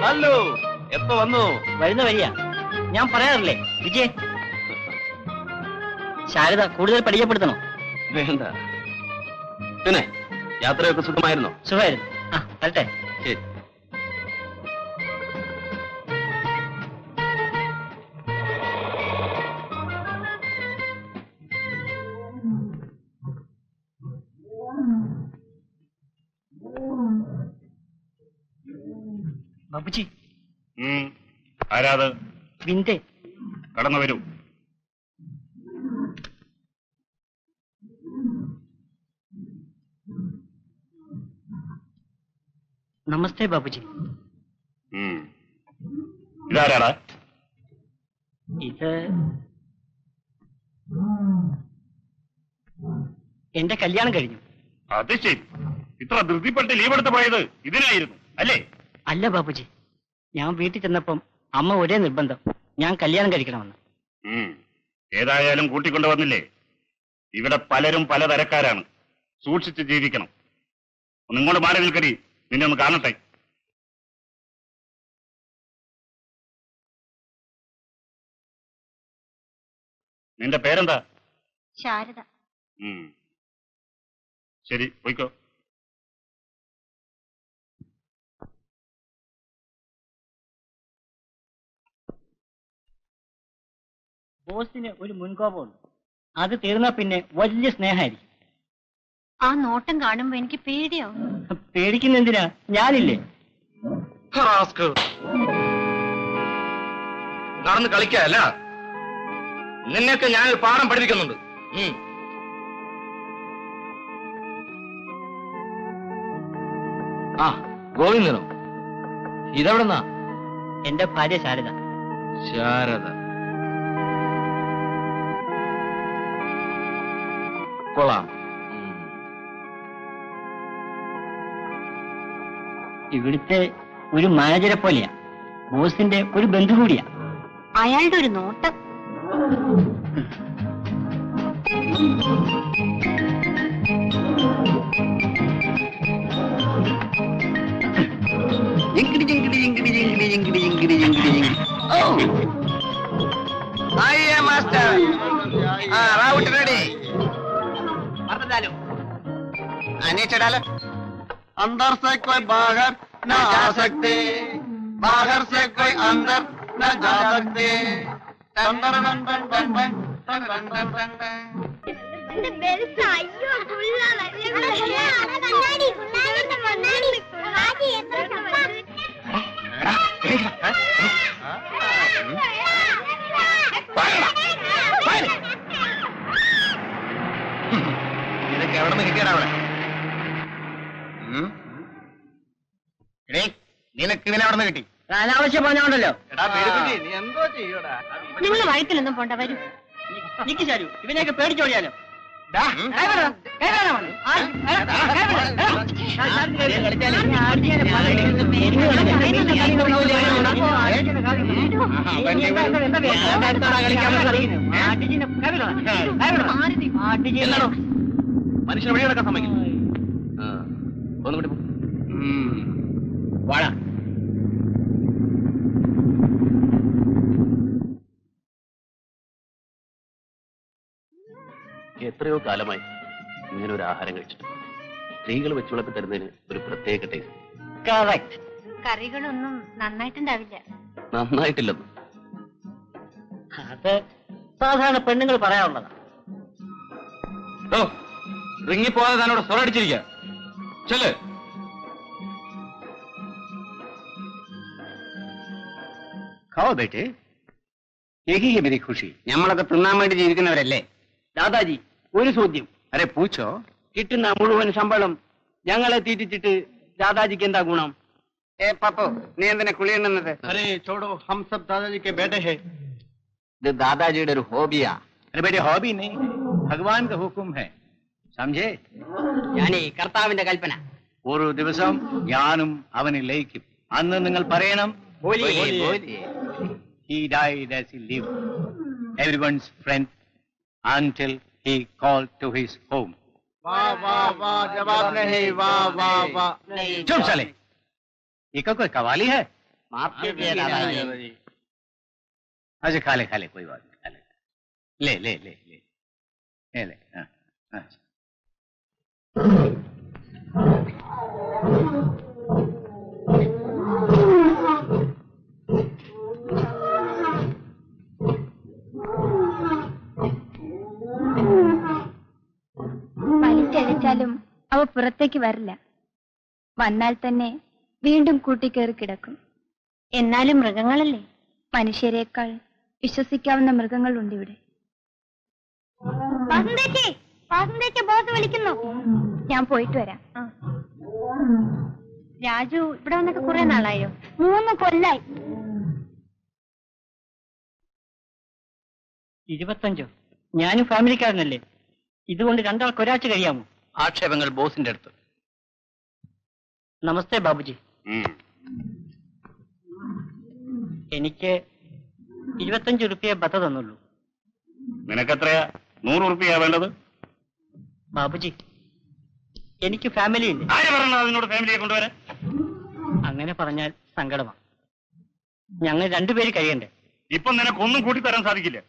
Hello, എപ്പോ വന്നു? വരുന്ന വഴിയാ. ഞാൻ പറയാറില്ലേ വിജയ്, ശാരദ കൂടുതൽ പരിചയപ്പെടുത്തണോ? വേണ്ട. പിന്നെ യാത്രയൊക്കെ സുഖമായിരുന്നോ? സുഖമായിരുന്നു. ആ വരട്ടെ. ശരി. ബാബുജി. ആരാത്? വിന്റെ. കടന്നു വരൂ. നമസ്തേ ബാബുജി. ഇതാരാടാ? ഇത് എന്റെ കല്യാണം കഴിഞ്ഞു. അത് ശരി. ഇത്ര ധൃതിപ്പെട്ട് ലീവ് എടുത്ത് പോയത് ഇതിനായിരുന്നു അല്ലേ? അല്ല ബാബുജി, ഞാൻ വീട്ടിൽ ചെന്നപ്പം അമ്മ ഒരേ നിർബന്ധം, ഞാൻ കല്യാണം കഴിക്കണമെന്ന്. ഏതായാലും കൂട്ടിക്കൊണ്ടുവന്നില്ലേ? ഇവിടെ പലരും പലതരക്കാരാണ്. സൂക്ഷിച്ച് ജീവിക്കണം. ഒന്നിങ്ങോട്ട് മാറി നിൽക്കരി, നിന്നെ ഒന്ന് കാണട്ടെ. നിന്റെ പേരെന്താ? ശാരദ. ശരി, പോയിക്കോ. ബോസിന് ഒരു മുൻകോപമുണ്ട്. അത് തീർന്നാ പിന്നെ വലിയ സ്നേഹമായിരിക്കും. ആ നോട്ടം കാണുമ്പോ എനിക്ക് പേടിയാവും. പേടിക്കുന്ന എന്തിനാ? ഞാനില്ലേ. നടന്ന് കളിക്കല്ല, നിന്നെയൊക്കെ ഞാൻ പാഠം പഠിപ്പിക്കുന്നുണ്ട്. ആ ഗോവിന്ദനോ? ഇതെവിടെന്നാ? എന്റെ ഭാര്യ ശാരദ. ശാരദ കൊള്ളാം. ഇവിടുത്തെ ഒരു മാനേജരെ പോലെയാ, ബോസിന്റെ ഒരു ബന്ധു കൂടിയാ. അയാളുടെ ഒരു നോട്ടം. റാവുട്ട് റെഡി. अंदर से कोई बाहर न जा सकते, बाहर से कोई अंदर न जा सकते. നിനക്ക് എവിടെ നിന്ന് കിട്ടിയടാ? നിനക്ക് ഇവനെ അവിടെ നിന്ന് കിട്ടി? അനാവശ്യം പറഞ്ഞോണ്ടല്ലോ. നീ എന്തോ ചെയ്യൂടാ? നിങ്ങൾ വഴക്കിലൊന്നും പോണ്ട, വരൂ. നിക്ക് ശാരു, ഇവനെയൊക്കെ പേടിച്ചോടിയാലോ. മനുഷ്യനെ വഴി നടക്കാൻ സമ്മതിക്കും. ഒന്നുകൂടി വാഴ. എത്രയോ കാലമായി ഇങ്ങനെ ഒരു ആഹാരം കഴിച്ചിട്ട്. സ്ത്രീകൾ വെച്ച് വിളമ്പി തരുന്നതിന് ഒരു പ്രത്യേക ടേസ്റ്റ്. കറികളൊന്നും നന്നായിട്ടുണ്ടാവില്ല. നന്നായിട്ടില്ലെന്ന് അത് സാധാരണ പെണ്ണുങ്ങൾ പറയാറുള്ളതാ. റിങ്ങിപ്പോവാതെ തന്നോട് സ്വരടിച്ചിരിക്കുക. ചെല്. खाओ बेटे, यही है मेरी खुशी. നമ്മളൊക്കെ തിന്നാൻ വേണ്ടി ജീവിക്കുന്നവരല്ലേ? ദാദാജി, ഒരു ചോദ്യം. अरे पूछो. കിട്ടുന്ന മുഴുവൻ ശമ്പളം ഞങ്ങളെ തീറ്റിച്ചിട്ട് ദാദാജിക്ക് എന്താ ഗുണം? പപ്പു, നീ എന്തിനാ കുളിയുന്നത്? अरे छोड़ो, हम सब दादाजी के बेटे हैं. ഇത് ദാദാജിയുടെ ഒരു ഹോബിയാ. अरे बेटे हॉबी नहीं, भगवान का हुक्म है, समझे? ഞാനേ കർത്താവിന്റെ കൽപ്പന. ഒരു ദിവസം ഞാനും അവനെ ലയിക്കും. അന്ന് നിങ്ങൾ പറയണം, he died as he lived, everyone's friend until he called to his home. वाह वाह वाह, जवाब नहीं. वाह वाह वाह. चुप साले. ये कोई कवाली है? माफ कीजिए दादाजी। अच्छा खा ले कोई बात नहीं, खा ले ले ले ले ले ले हाँ, हाँ। വലിച്ചഴിച്ചാലും അവ പുറത്തേക്ക് വരില്ല. വന്നാൽ തന്നെ വീണ്ടും കൂട്ടിക്കേറി കിടക്കും. എന്നാലും മൃഗങ്ങളല്ലേ? മനുഷ്യരെക്കാൾ വിശ്വസിക്കാവുന്ന മൃഗങ്ങളുണ്ട് ഇവിടെ. ബോസ് വിളിക്കുന്നു. ഞാൻ പോയിട്ട് വരാം. രാജു ഇവിടെ വന്നൊക്കെ കുറെ നാളായോ? 3 കൊല്ലായി. 25? ഞാനും ഫാമിലിക്കാരനല്ലേ, ഇതുകൊണ്ട് രണ്ടാൾക്ക് ഒരാഴ്ച കഴിയാമോ? ആക്ഷേപങ്ങൾ ബോസിന്റെ അടുത്ത്. നമസ്തേ ബാബുജി. എനിക്ക് 25 റുപ്യ ബത്ത തന്നുള്ളൂ. നിനക്കെത്രയാ? 100 ഉറുപ്പിയാ വേണ്ടത്? ബാബുജി, എനിക്ക് ഫാമിലി ഇല്ല. ആര് പറഞ്ഞ അതിനോട് ഫാമിലിയെ കൊണ്ടുവരാൻ? അങ്ങനെ പറഞ്ഞാൽ സങ്കടമാണ്. ഞങ്ങൾ 2 പേര് കഴിയണ്ടേ? ഇപ്പം നിനക്കൊന്നും കൂട്ടി തരാൻ സാധിക്കില്ല.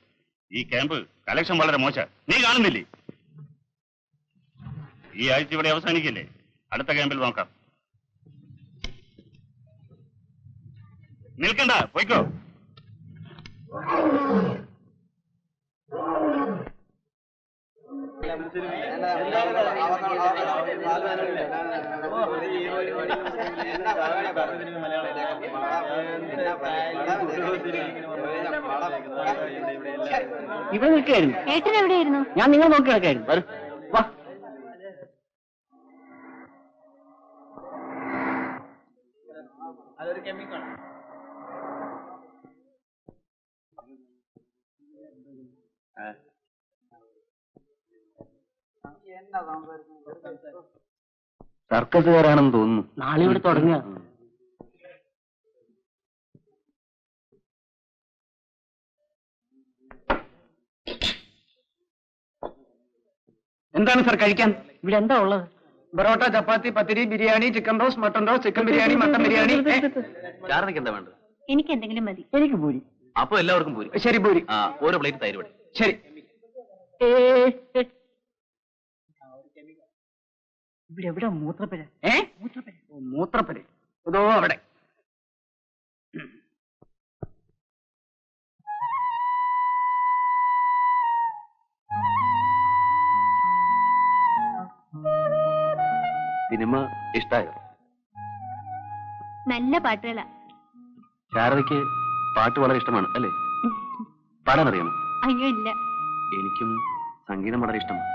ഈ ക്യാമ്പ് കലക്ഷൻ വളരെ മോശം, നീ കാണുന്നില്ലേ? ഈ ആഴ്ച ഇവിടെ അവസാനിക്കില്ലേ? അടുത്ത ക്യാമ്പിൽ നോക്കാം. നിൽക്കണ്ട, പോയിക്കോ. ഇവിടെ നിൽക്കായിരുന്നു. ഏട്ടൻ എവിടെയായിരുന്നു? ഞാൻ നിങ്ങൾ നോക്കി കിടക്കായിരുന്നു. വരൂ. വാ. സർക്കസുകാരാണെന്ന് തോന്നുന്നു. നാളെ ഇവിടെ തുടങ്ങുക. എന്താണ് സാർ കഴിക്കാൻ? ഇവിടെ എന്താ ഉള്ളത്? Porotta, chapati, pathiri, biryani, chicken roast, mutton roast, chicken biryani, mutton biryani. ചാർലിക്ക് എന്താ വേണ്ടത്? എനിക്ക് എന്തെങ്കിലും മതി. എനിക്ക് പൂരി. അപ്പൊ എല്ലാവർക്കും പോരി. ശരി പൂരി. ആ, ഓരോ പ്ലേറ്റ് തൈര് വടി. ശരി. ഇവിടെ എവിടെ മൂത്രപ്പുര? മൂത്രപ്പുര അതോ അവിടെ. സിനിമ ഇഷ്ടായോ? നല്ല പാട്ടുകളാ. ശാരദയ്ക്ക് പാട്ട് വളരെ ഇഷ്ടമാണ് അല്ലേ? പാടാൻ അറിയാമോ? അയ്യോ ഇല്ല. എനിക്കും സംഗീതം വളരെ ഇഷ്ടമാണ്.